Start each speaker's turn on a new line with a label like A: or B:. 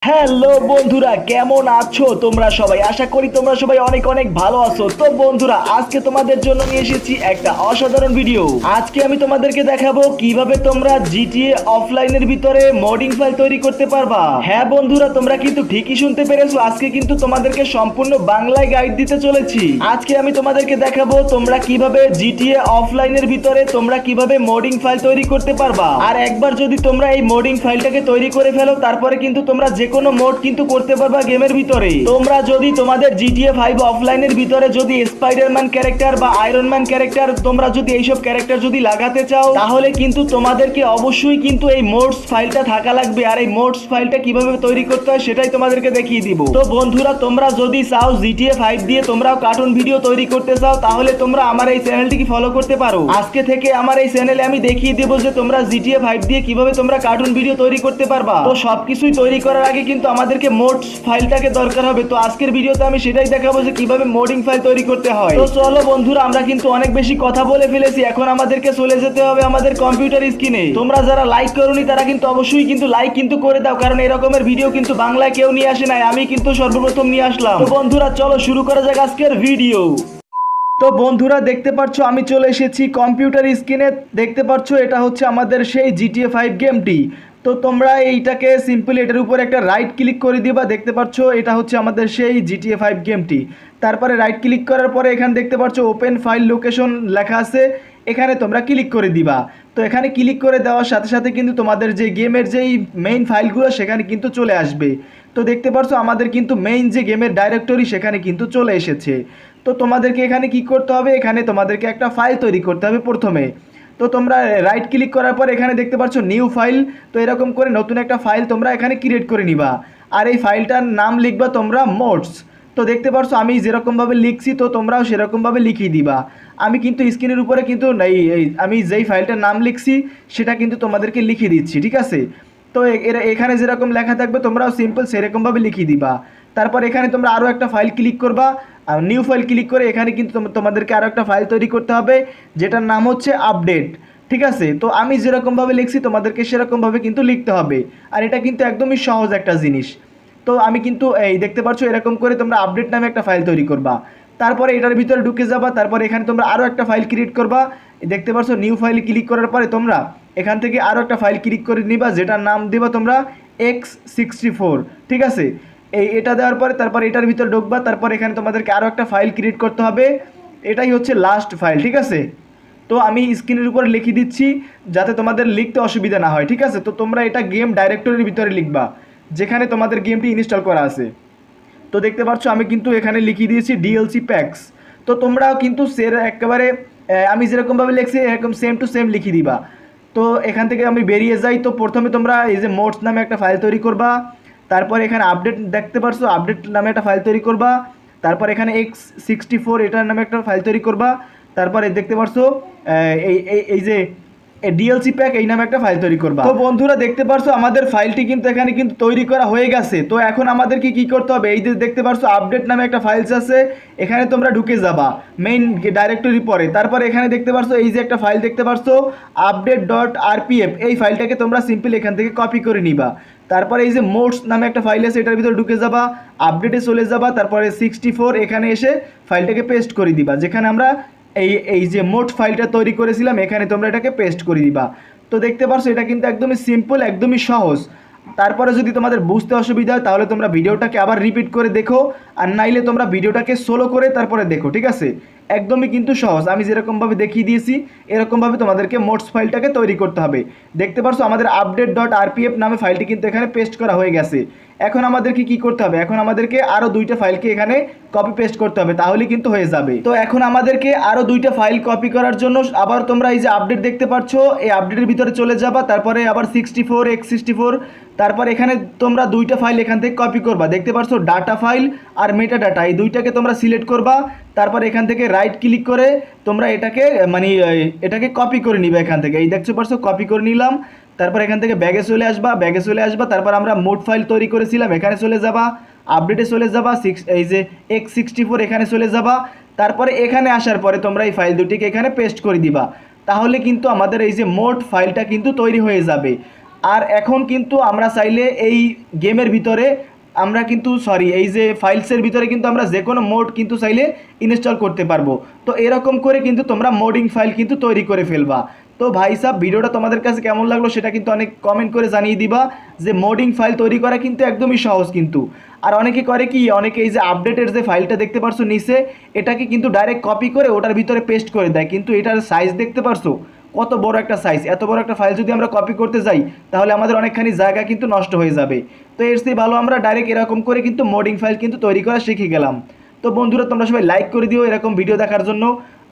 A: Hello বন্ধুরা, কেমন আছো তোমরা সবাই? আশা করি তোমরা সবাই অনেক অনেক ভালো আছো। তো বন্ধুরা, আজকে তোমাদের জন্য নিয়ে এসেছি একটা অসাধারণ ভিডিও। আজকে আমি তোমাদেরকে দেখাবো কিভাবে তোমরা জিটিএ অফলাইনের ভিতরে মডিং ফাইল তৈরি করতে পারবা। হ্যাঁ বন্ধুরা, তোমরা কিন্তু ঠিকই শুনতে পেরেছো। আজকে কিন্তু তোমাদেরকে সম্পূর্ণ বাংলায় গাইড দিতে চলেছি। আজকে আমি তোমাদেরকে দেখাবো তোমরা কিভাবে জিটিএ অফলাইনের ভিতরে তোমরা কিভাবে মডিং ফাইল তৈরি করতে পারবা। আর একবার যদি তোমরা এই মডিং ফাইলটাকে তৈরি করে ফেলো, তারপরে কিন্তু তোমরা যে কোনো মোড কিন্তু করতে পারবা গেমের ভিতরে। তোমরা যদি তোমাদের জিটিএ 5 অফলাইনের ভিতরে যদি স্পাইডারম্যান ক্যারেক্টার বা আয়রন ম্যান ক্যারেক্টার তোমরা যদি এইসব ক্যারেক্টার যদি লাগাতে চাও, তাহলে কিন্তু তোমাদেরকে অবশ্যই কিন্তু এই মোডস ফাইলটা থাকা লাগবে। আর এই মোডস ফাইলটা কিভাবে তৈরি করতে হয় সেটাই তোমাদেরকে দেখিয়ে দিব। তো বন্ধুরা, তোমরা যদি চাও জিটিএ 5 দিয়ে তোমরাও কার্টুন ভিডিও তৈরি করতে চাও, তাহলে তোমরা আমার এই চ্যানেলটিকে ফলো করতে পারো। আজকে থেকে আমার এই চ্যানেলে আমি দেখিয়ে দেব যে তোমরা জিটিএ 5 দিয়ে কিভাবে তোমরা কার্টুন ভিডিও তৈরি করতে পারবা। তো সবকিছুই তৈরি করার আগে কিন্তু আমাদেরকে মোডস ফাইলটাকে দরকার হবে। তো আজকের ভিডিওতে আমি সেটাই দেখাবো যে কিভাবে মোডিং ফাইল তৈরি করতে হয়। তো চলো বন্ধুরা, আমরা কিন্তু অনেক বেশি কথা বলে ফেলেছি। এখন আমাদেরকে চলে যেতে হবে আমাদের কম্পিউটার স্ক্রিনে। তোমরা যারা লাইক করোনি তারা কিন্তু অবশ্যই কিন্তু লাইক কিন্তু করে দাও, কারণ এরকমের ভিডিও কিন্তু বাংলায় কেউ নিয়ে আসে নাই, আমি কিন্তু সর্বপ্রথম নিয়ে আসলাম। তো বন্ধুরা, চলো শুরু করা যাক আজকের ভিডিও। তো বন্ধুরা, দেখতে পাচ্ছ আমি চলে এসেছি কম্পিউটার স্ক্রিনে। দেখতে পাচ্ছ এটা হচ্ছে আমাদের সেই জিটিএ 5 গেমটি। তো তোমরা এইটাকে সিম্পলি এটার উপর একটা রাইট ক্লিক করে দিবা। দেখতে পাচ্ছ এটা হচ্ছে আমাদের সেই জিটিএ 5 গেমটি। তারপরে রাইট ক্লিক করার পরে এখানে দেখতে পাচ্ছ ওপেন ফাইল লোকেশন লেখা আছে, এখানে তোমরা ক্লিক করে দিবা। তো এখানে ক্লিক করে দেওয়ার সাথে সাথে কিন্তু তোমাদের যে গেমের যেই মেইন ফাইলগুলো সেখানে কিন্তু চলে আসবে। তো দেখতে পাচ্ছ আমাদের কিন্তু মেইন যে গেমের ডাইরেক্টরি সেখানে কিন্তু চলে এসেছে। তো তোমাদেরকে এখানে কি করতে হবে, এখানে তোমাদেরকে একটা ফাইল তৈরি করতে হবে প্রথমে। তো তোমরা রাইট ক্লিক করার পর এখানে দেখতে পাচ্ছ নিউ ফাইল। তো এরকম করে নতুন একটা ফাইল তোমরা এখানে ক্রিয়েট করে নিবা। আর এই ফাইলটার নাম লিখবা তোমরা মোডস। তো দেখতে পাচ্ছ আমি যেরকমভাবে লিখছি, তো তোমরাও সেরকমভাবে লিখিয়ে দিবা। আমি কিন্তু স্ক্রিনের উপরে কিন্তু আমি যেই ফাইলটার নাম লিখছি সেটা কিন্তু তোমাদেরকে লিখিয়ে দিচ্ছি, ঠিক আছে? তো এখানে যেরকম লেখা থাকবে তোমরাও সিম্পল সেরকমভাবে লিখিয়ে দিবা। তারপর এখানে তোমরা আরও একটা ফাইল ক্লিক করবা, আর নিউ ফাইল ক্লিক করে এখানে কিন্তু তোমাদেরকে আরও একটা ফাইল তৈরি করতে হবে যেটার নাম হচ্ছে আপডেট, ঠিক আছে? তো আমি যেরকমভাবে লিখছি তোমাদেরকে সেরকমভাবে কিন্তু লিখতে হবে। আর এটা কিন্তু একদমই সহজ একটা জিনিস। তো আমি কিন্তু এই দেখতে পাচ্ছ এরকম করে তোমরা আপডেট নামে একটা ফাইল তৈরি করবা। তারপরে এটার ভিতরে ঢুকে যাবা। তারপরে এখানে তোমরা আরও একটা ফাইল ক্রিয়েট করবা। দেখতে পাচ্ছ নিউ ফাইলে ক্লিক করার পরে তোমরা এখান থেকে আরও একটা ফাইল ক্লিক করে নিবা, যেটার নাম দিবা তোমরা x64, ঠিক আছে? এটা দেওয়ার পরে তারপর এটার ভিতরে ঢুকবা। তারপর এখানে তোমাদেরকে আরও একটা ফাইল ক্রিয়েট করতে হবে, এটাই হচ্ছে লাস্ট ফাইল, ঠিক আছে? তো আমি স্ক্রিনের উপর লিখে দিচ্ছি যাতে তোমাদের লিখতে অসুবিধা না হয়, ঠিক আছে? তো তোমরা এটা গেম ডাইরেক্টরির ভিতরে লিখবা যেখানে তোমাদের গেমটি ইনস্টল করা আছে। তো দেখতে পাচ্ছ আমি কিন্তু এখানে লিখিয়ে দিয়েছি ডিএলসি প্যাক্স। তো তোমরাও কিন্তু একেবারে আমি যেরকমভাবে লিখছি এরকম সেম টু সেম লিখিয়ে দিবা। তো এখান থেকে আমি বেরিয়ে যাই। তো প্রথমে তোমরা এই যে মোডস নামে একটা ফাইল তৈরি করবা। তারপর এখানে আপডেট দেখতে পাচ্ছ, আপডেট নামে একটা ফাইল তৈরি করবা। তারপর এখানে x64 এটার নামে একটা ফাইল তৈরি করবা। তারপরে দেখতে পাচ্ছ এই যে ডিএলসি প্যাক এই নামে একটা ফাইল তৈরি করবা। তো বন্ধুরা, দেখতে পাচ্ছ আমাদের ফাইলটি কিন্তু এখানে কিন্তু তৈরি করা হয়ে গেছে। তো এখন আমাদেরকে কি করতে হবে, এই যে দেখতে পাচ্ছ আপডেট নামে একটা ফাইলস আছে, এখানে তোমরা ঢুকে যাবা মেইন ডাইরেক্টরি পরে। তারপর এখানে দেখতে পাচ্ছ এই যে একটা ফাইল দেখতে পাচ্ছ update.rpf, এই ফাইলটাকে তোমরা সিম্পল এখান থেকে কপি করে নিবা। তারপরে এই যে মোডস নামে একটা ফাইল আছে এটার ভিতরে ঢুকে যাবা, আপডেটে চলে যাবা। তারপরে 64 এখানে এসে ফাইলটাকে পেস্ট করে দিবা, যেখানে আমরা এই যে মোড ফাইলটা তৈরি করেছিলাম এখানে তোমরা এটাকে পেস্ট করে দিবা। তো দেখতে পাচ্ছ এটা কিন্তু একদমই সিম্পল, একদমই সহজ। তারপরে যদি তোমাদের বুঝতে অসুবিধা হয় তাহলে তোমরা ভিডিওটাকে আবার রিপিট করে দেখো, আর নাইলে তোমরা ভিডিওটাকে সোলো করে তারপরে দেখো, ঠিক আছে? একদমই কিন্তু সহজ, আমি যেরকমভাবে দেখিয়ে দিয়েছি এরকমভাবে তোমাদেরকে মোডস ফাইলটাকে তৈরি করতে হবে। দেখতে পাচ্ছ আমাদের update.rpf নামে ফাইলটি কিন্তু এখানে পেস্ট করা হয়ে গেছে। এখন আমাদেরকে কি করতে হবে, এখন আমাদেরকে আরও দুইটা ফাইলকে এখানে কপি পেস্ট করতে হবে, তাহলে কিন্তু হয়ে যাবে। তো এখন আমাদেরকে আরও দুইটা ফাইল কপি করার জন্য আবার তোমরা এই যে আপডেট দেখতে পাচ্ছ এই আপডেটের ভিতরে চলে যাবা। তারপরে আবার 64 x64, তারপর এখানে তোমরা দুইটা ফাইল এখান থেকে কপি করবা। দেখতে পাচ্ছ ডাটা ফাইল আর মেটা ডাটা, এই দুইটাকে তোমরা সিলেক্ট করবা। তারপর এখান থেকে রাইট ক্লিক করে তোমরা এটাকে কপি করে নিবে এখান থেকে। এই দেখতে পাচ্ছ কপি করে নিলাম। তারপর এখান থেকে ব্যাগে চলে আসবা। তারপর আমরা মোড ফাইল তৈরি করেছিলাম এখানে চলে যাবা, আপডেটে চলে যাবা, এই যে x64 এখানে চলে যাবা। তারপরে এখানে আসার পরে তোমরা এই ফাইল দুটিকে এখানে পেস্ট করে দিবা, তাহলে কিন্তু আমাদের এই যে মোড ফাইলটা কিন্তু তৈরি হয়ে যাবে। আর এখন কিন্তু আমরা চাইলে এই গেমের ভিতরে আমরা কিন্তু এই যে ফাইলসের ভিতরে কিন্তু আমরা যে কোনো মোড কিন্তু চাইলে ইনস্টল করতে পারবো। তো এরকম করে কিন্তু তোমরা মোডিং ফাইল কিন্তু তৈরি করে ফেলবা। তো ভাই সাহ, ভিডিওটা তোমাদের কাছে কেমন লাগলো সেটা কিন্তু অনেক কমেন্ট করে জানিয়ে দিবা। যে মোডিং ফাইল তৈরি করা কিন্তু একদমই সহজ কিন্তু। আর অনেকে করে কি, অনেকে এই যে আপডেটের যে ফাইলটা দেখতে পারছো নিচে, এটাকে কিন্তু ডাইরেক্ট কপি করে ওটার ভিতরে পেস্ট করে দেয়, কিন্তু এটার সাইজ দেখতে পারছো কত বড় একটা সাইজ। এত বড় একটা ফাইল যদি আমরা কপি করতে যাই তাহলে আমাদের অনেকখানি জায়গা কিন্তু নষ্ট হয়ে যাবে। তো এর চেয়ে ভালো আমরা ডাইরেক্ট এরকম করে কিন্তু মোডিং ফাইল কিন্তু তৈরি করা শিখে গেলাম। তো বন্ধুরা, তোমরা সবাই লাইক করে দিও এরকম ভিডিও দেখার জন্য।